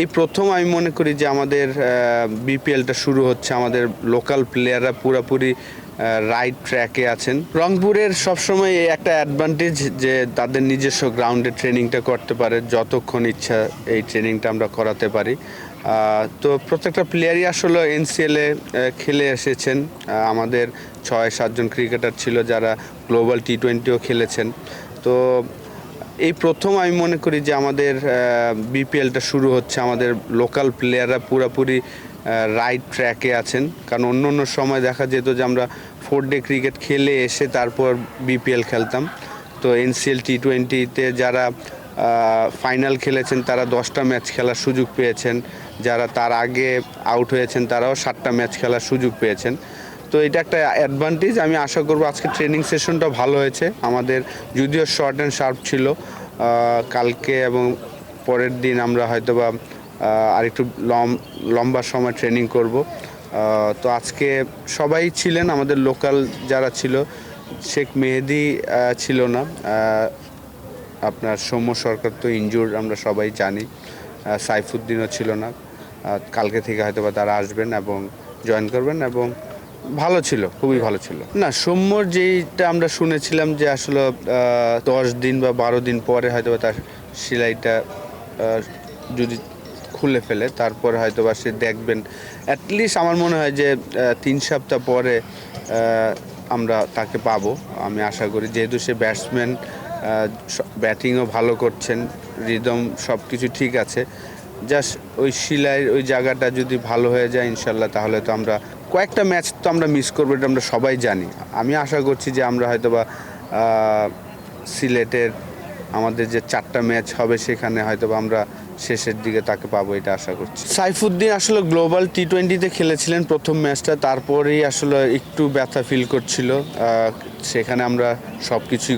এই প্রথম আমি মনে করি যে আমাদের বিপিএলটা শুরু হচ্ছে, আমাদের লোকাল প্লেয়াররা পুরোপুরি রাইট ট্র্যাকে আছেন। রংপুরের সবসময় একটা অ্যাডভান্টেজ যে তাদের নিজস্ব গ্রাউন্ডে ট্রেনিংটা করতে পারে, যতক্ষণ ইচ্ছা এই ট্রেনিংটা আমরা করাতে পারি। তো প্রত্যেকটা প্লেয়ারই আসলে এনসিএলে খেলে এসেছেন। আমাদের 6-7 জন ক্রিকেটার ছিল যারা গ্লোবাল টি20ও খেলেছেন। তো এই প্রথম আমি মনে করি যে আমাদের বিপিএলটা শুরু হচ্ছে, আমাদের লোকাল প্লেয়াররা পুরোপুরি রাইট ট্র্যাকে আছেন। কারণ অন্য অন্য সময় দেখা যেত যে আমরা 4 ডে ক্রিকেট খেলে এসে তারপর বিপিএল খেলতাম। তো এনসিএল টি20তে যারা ফাইনাল খেলেছেন তারা 10টা ম্যাচ খেলার সুযোগ পেয়েছেন, যারা তার আগে আউট হয়েছেন তারাও 7টা ম্যাচ খেলার সুযোগ পেয়েছেন। তো এটা একটা অ্যাডভান্টেজ। আমি আশা করব আজকে ট্রেনিং সেশনটা ভালো হয়েছে আমাদের, যদিও শর্ট অ্যান্ড শার্প ছিল। কালকে এবং পরের দিন আমরা হয়তোবা আরেকটু লম্বা সময় ট্রেনিং করব। তো আজকে সবাই ছিলেন, আমাদের লোকাল যারা ছিল। শেখ মেহেদি ছিল না, আপনার সৌম্য সরকার তো ইনজুর্ড আমরা সবাই জানি, সাইফুদ্দিনও ছিল না। কালকে থেকে হয়তোবা তারা আসবেন এবং জয়েন করবেন, এবং ভালো ছিল, খুবই ভালো ছিল। না, সৌম্যর যেইটা আমরা শুনেছিলাম যে আসলে 10 দিন বা 12 দিন পরে হয়তোবা তার সেলাইটা যদি খুলে ফেলে তারপরে হয়তোবা সে দেখবেন। অ্যাটলিস্ট আমার মনে হয় যে 3 সপ্তাহ পরে আমরা তাকে পাবো, আমি আশা করি। যেহেতু সে ব্যাটসম্যান, ব্যাটিংও ভালো করছেন, রিদম সব কিছু ঠিক আছে। জাস্ট ওই শিলাইয়ের ওই জায়গাটা যদি ভালো হয়ে যায় ইনশাল্লাহ, তাহলে তো আমরা কয়েকটা ম্যাচ তো আমরা মিস করবো, এটা আমরা সবাই জানি। আমি আশা করছি যে আমরা হয়তোবা সিলেটের আমাদের যে 4টা ম্যাচ হবে সেখানে হয়তোবা আমরা শেষের দিকে তাকে পাবো, এটা আশা করছি। সাইফুদ্দিন আসলে গ্লোবাল টি20তে খেলেছিলেন প্রথম ম্যাচটা, তারপরেই আসলে একটু ব্যথা ফিল করছিল। সেখানে আমরা সব কিছুই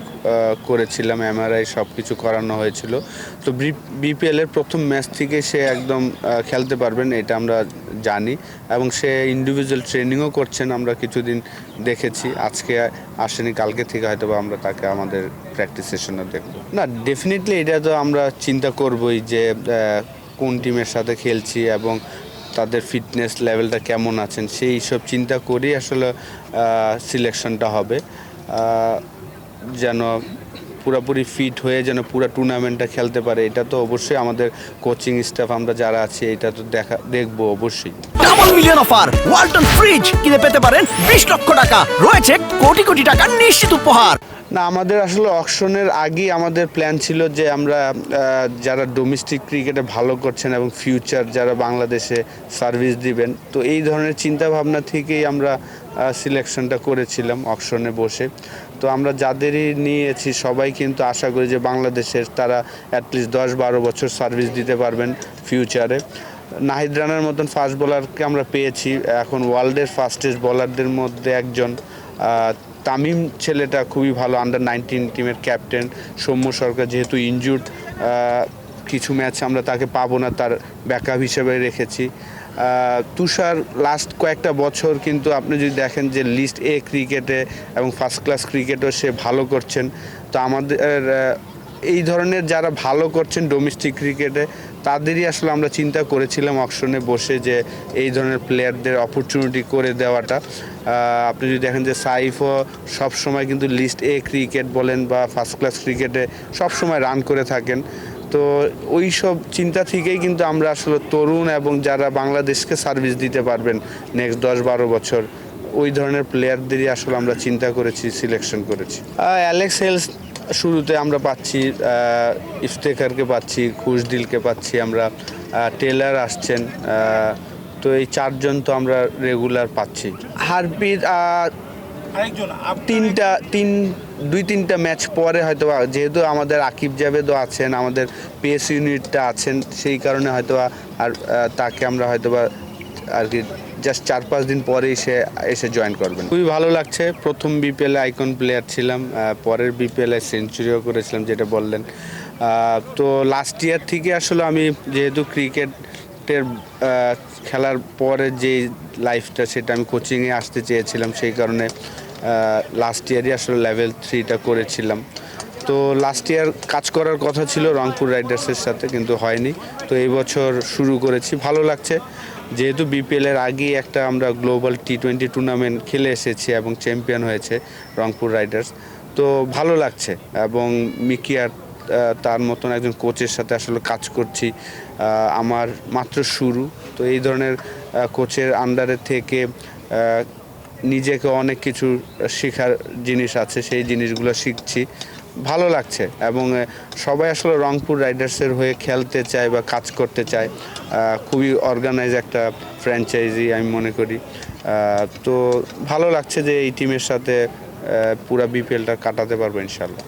করেছিলাম, এমআরআই সব কিছু করানো হয়েছিল। তো বিপিএলের প্রথম ম্যাচ থেকে সে একদম খেলতে পারবেন, এটা আমরা জানি। এবং সে ইন্ডিভিজুয়াল ট্রেনিংও করছেন, আমরা কিছুদিন দেখেছি। আজকে আসেনি, কালকে থেকে হয়তো আমরা তাকে আমাদের প্র্যাকটিস সেশনে দেখব। না, ডেফিনেটলি এটা তো আমরা চিন্তা করবই যে কোন টিমের সাথে খেলছি এবং তাদের ফিটনেস লেভেলটা কেমন আছেন, সেই সব চিন্তা করেই আসলে সিলেকশনটা হবে। যেন পুরোপুরি ফিট হয়ে যেন পুরো টুর্নামেন্টটা খেলতে পারে, এটা তো অবশ্যই আমাদের কোচিং স্টাফ আমরা যারা আছি এটা তো দেখবো অবশ্যই। Double million offer, Walton fridge কিনে পেতে পারেন 20 লক্ষ টাকা, রয়েছে কোটি কোটি টাকার নিশ্চিত উপহার। না, আমাদের আসলে অকশনের আগেই আমাদের প্ল্যান ছিল যে আমরা যারা ডোমেস্টিক ক্রিকেটে ভালো করছেন এবং ফিউচার যারা বাংলাদেশে সার্ভিস দিবেন, তো এই ধরনের চিন্তা ভাবনা থেকেই আমরা সিলেকশনটা করেছিলাম অকশনে বসে। তো আমরা যাদেরই নিয়েছি সবাই কিন্তু আশা করি যে বাংলাদেশের তারা অ্যাটলিস্ট 10-12 বছর সার্ভিস দিতে পারবেন ফিউচারে। নাহিদ রানার মতন ফাস্ট বোলারকে আমরা পেয়েছি, এখন ওয়ার্ল্ডের ফাস্টেস্ট বোলারদের মধ্যে একজন। তামিম ছেলেটা খুবই ভালো, আন্ডার-19 টিমের ক্যাপ্টেন। সৌম্য সরকার যেহেতু ইনজুর্ড, কিছু ম্যাচ আমরা তাকে পাবো না, তার ব্যাকআপ হিসেবে রেখেছি। তুষার লাস্ট কয়েকটা বছর কিন্তু আপনি যদি দেখেন যে লিস্ট এ ক্রিকেটে এবং ফার্স্ট ক্লাস ক্রিকেটও সে ভালো করছেন। তো আমাদের এই ধরনের যারা ভালো করছেন ডোমেস্টিক ক্রিকেটে তাদেরই আসলে আমরা চিন্তা করেছিলাম অকশনে বসে যে এই ধরনের প্লেয়ারদের অপরচুনিটি করে দেওয়াটা। আপনি যদি দেখেন যে সাইফও সবসময় কিন্তু লিস্ট এ ক্রিকেট বলেন বা ফার্স্ট ক্লাস ক্রিকেটে সবসময় রান করে থাকেন। তো ওই সব চিন্তা থেকেই কিন্তু আমরা আসলে তরুণ এবং যারা বাংলাদেশকে সার্ভিস দিতে পারবেন নেক্সট 10-12 বছর, ওই ধরনের প্লেয়ারদেরই আসলে আমরা চিন্তা করেছি, সিলেকশন করেছি। অ্যালেক্স হেলস শুরুতে আমরা পাচ্ছি, ইফতেখারকে পাচ্ছি, খুশদিলকে পাচ্ছি আমরা, টেলার আসছেন। তো এই 4জন তো আমরা রেগুলার পাচ্ছি। হারপির 2-3টা ম্যাচ পরে হয়তো, যেহেতু আমাদের আকিব জাভেদও আছেন, আমাদের পেস ইউনিটটা আছেন, সেই কারণে হয়তো আর তাকে আমরা হয়তোবা আর কি জাস্ট 4-5 দিন পরে এসে জয়েন করবেন। খুবই ভালো লাগছে। প্রথম বিপিএলে আইকন প্লেয়ার ছিলাম, পরের বিপিএলে সেঞ্চুরিও করেছিলাম যেটা বললেন। তো লাস্ট ইয়ার থেকে আসলে আমি যেহেতু ক্রিকেটের খেলার পরে যে লাইফটা সেটা আমি কোচিংয়ে আসতে চেয়েছিলাম, সেই কারণে লাস্ট ইয়ারই আসলে লেভেল 3টা করেছিলাম। তো লাস্ট ইয়ার কাজ করার কথা ছিল রংপুর রাইডার্সের সাথে, কিন্তু হয়নি। তো এই বছর শুরু করেছি, ভালো লাগছে। যেহেতু বিপিএলের আগেই একটা আমরা গ্লোবাল টি20 টুর্নামেন্ট খেলে এসেছি এবং চ্যাম্পিয়ন হয়েছে রংপুর রাইডার্স, তো ভালো লাগছে। এবং মিকিয়ার তার মতন একজন কোচের সাথে আসলে কাজ করছি, আমার মাত্র শুরু। তো এই ধরনের কোচের আন্ডারে থেকে নিজেকে অনেক কিছু শেখার জিনিস আছে, সেই জিনিসগুলো শিখছি, ভালো লাগছে। এবং সবাই আসলে রংপুর রাইডার্সের হয়ে খেলতে চায় বা কাজ করতে চায়। খুবই অর্গানাইজ একটা ফ্র্যাঞ্চাইজি আমি মনে করি। তো ভালো লাগছে যে এই টিমের সাথে পুরা বিপিএলটা কাটাতে পারবো ইনশাল্লাহ।